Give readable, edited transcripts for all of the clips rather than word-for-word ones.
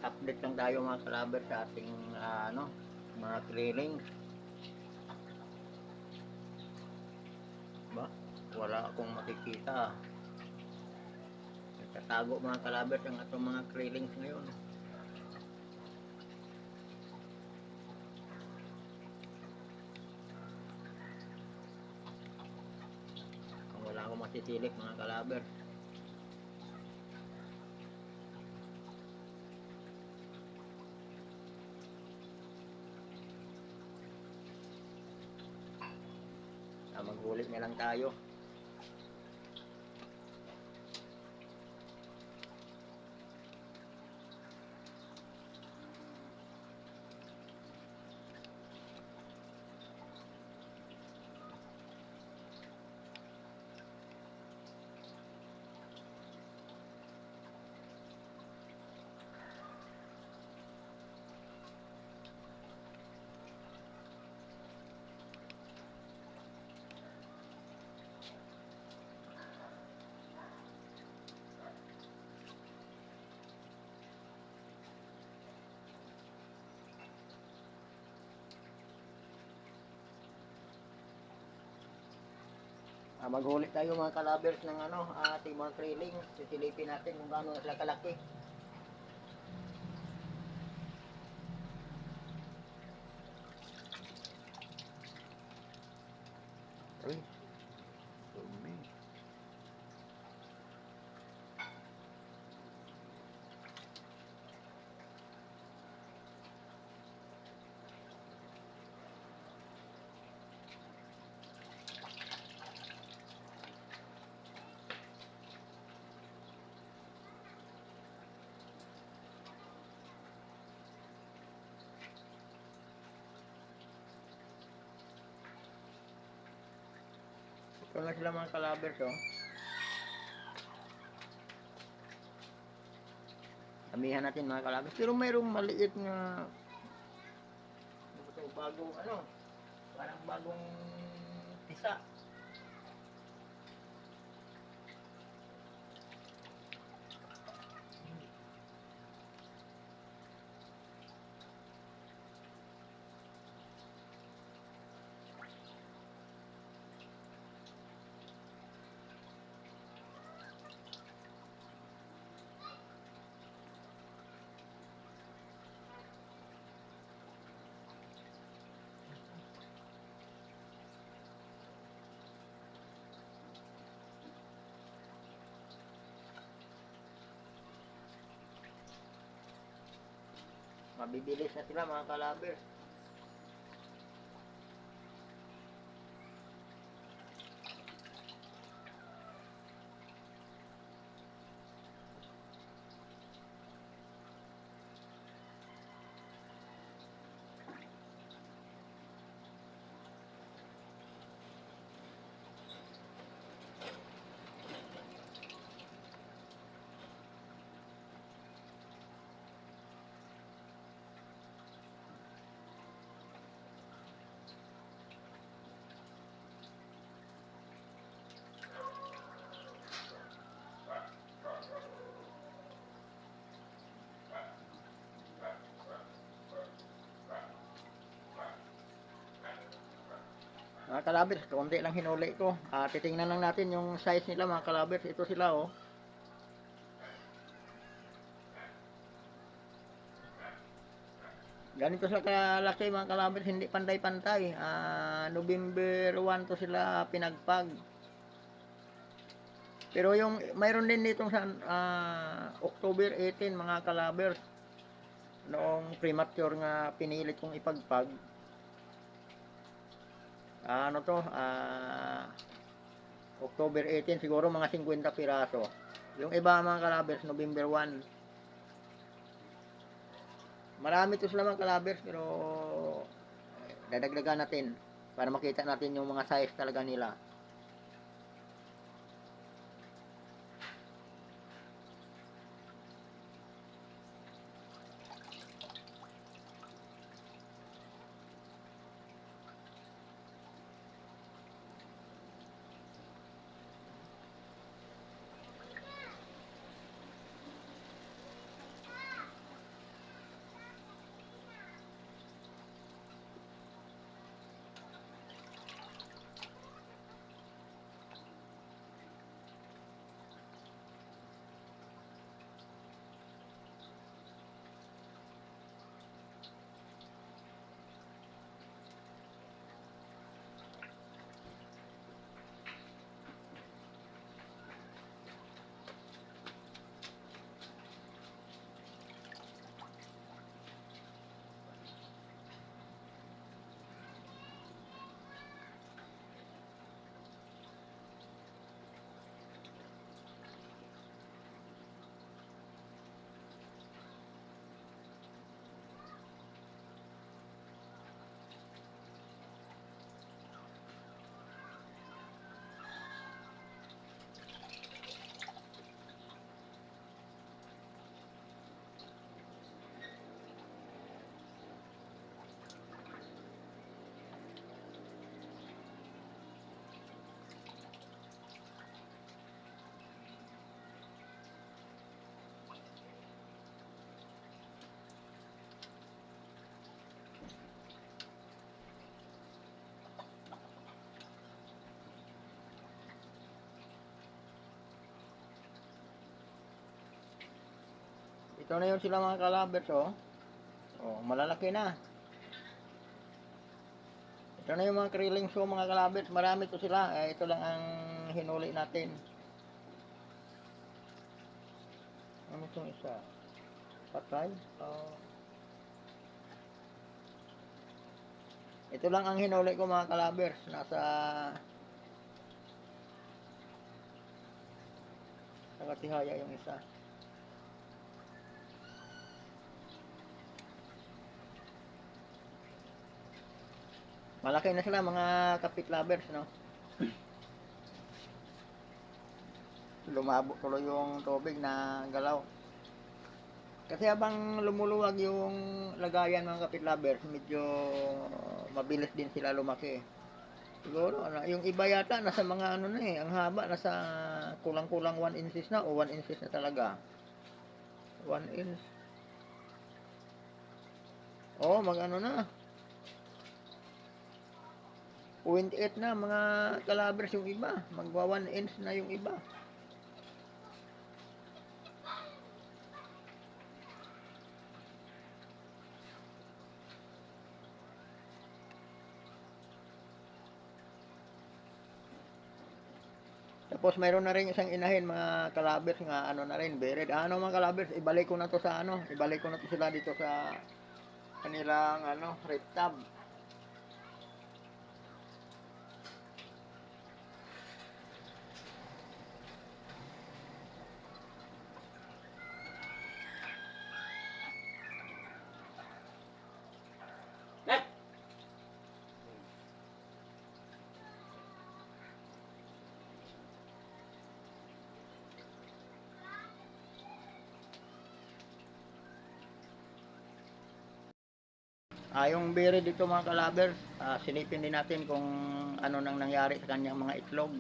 Update lang tayo mga kalaber sa ating mga clearing. Ba? Wala akong makikita. Nagtatago mga kalaber ang atong mga clearings ngayon. Kung wala akong masisilip mga kalaber. Maghulit na lang tayo. Maghulit tayo mga kalabers ng ating mga trailing. Sisilipin natin kung gaano sila kalaki. Uy, dumi. Ito na sila mga kalabers, oh. Damihan natin mga kalabers. Pero mayroong maliit na bagong parang bagong tisa. Mabibilis na sila mga kalabers. Mga kalabers, konti lang hinuli ko. Titingnan lang natin yung size nila mga kalabers. Ito sila, oh. Ganito sila kalaki mga kalabers, hindi pantay-pantay. November 1 to sila pinagpag. Pero yung mayroon din dito sa October 18 mga kalabers. Noong premature nga pinilit kong ipagpag. October 18 siguro mga 50 piraso. Yung iba mga kalabers November 1. Marami to sila mga kalabers pero dadagdagan natin para makita natin yung mga size talaga nila. Ito na yun sila mga kalabers, oh. Oh, malalaki na. Ito na yung mga krilling show mga kalabers. Marami to sila. Ito lang ang hinuli natin. Ano itong isa? Patay? Ito lang ang hinuli ko mga kalabers. Nasa Tihaya yung isa. Malaki na sila mga kapit lovers, no? Lumabo tuloy yung tubig na galaw. Kasi habang lumuluwag yung lagayan mga kapit lovers, medyo mabilis din sila lumaki. Siguro, yung iba yata nasa mga ano na eh, ang haba nasa kulang-kulang 1 inches na o 1 inches na talaga. 1 inch. Oh, mag-ano na. 0.8 na mga kalabers yung iba. Magwa 1 inch na yung iba. Tapos mayroon na rin isang inahin mga kalabers nga ano na rin, buried. Ano mga kalabers, ibalik ko na to sa ano, ibalik ko na to sila dito sa kanilang ano, rip tub. Yung buried dito mga kalabers, silipin din natin kung ano nang nangyari sa kanyang mga itlog.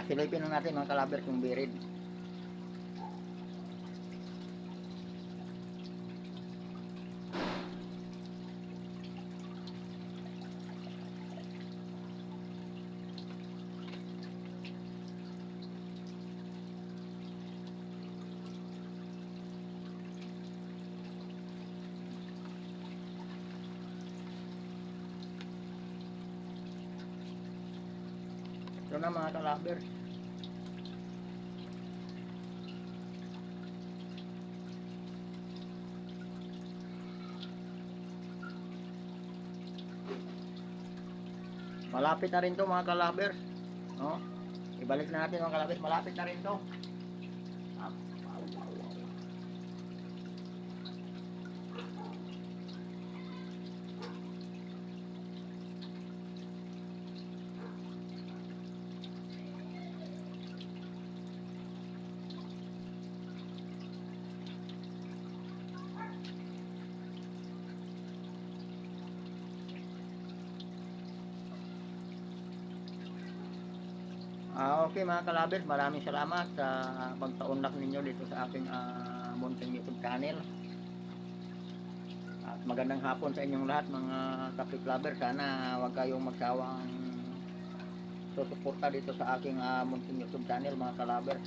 Silipin na natin mga kalabers yung buried. Ito na mga kalabers. Malapit na rin to mga kalabers, no? Ibalik na natin mga kalabers, malapit na rin to. Okay mga kalabers, maraming salamat sa pagpaunlak ninyo dito sa aking munting YouTube channel. At magandang hapon sa inyong lahat mga kapit lovers. Sana huwag kayong magsawang susuporta dito sa aking munting YouTube channel mga kalabers.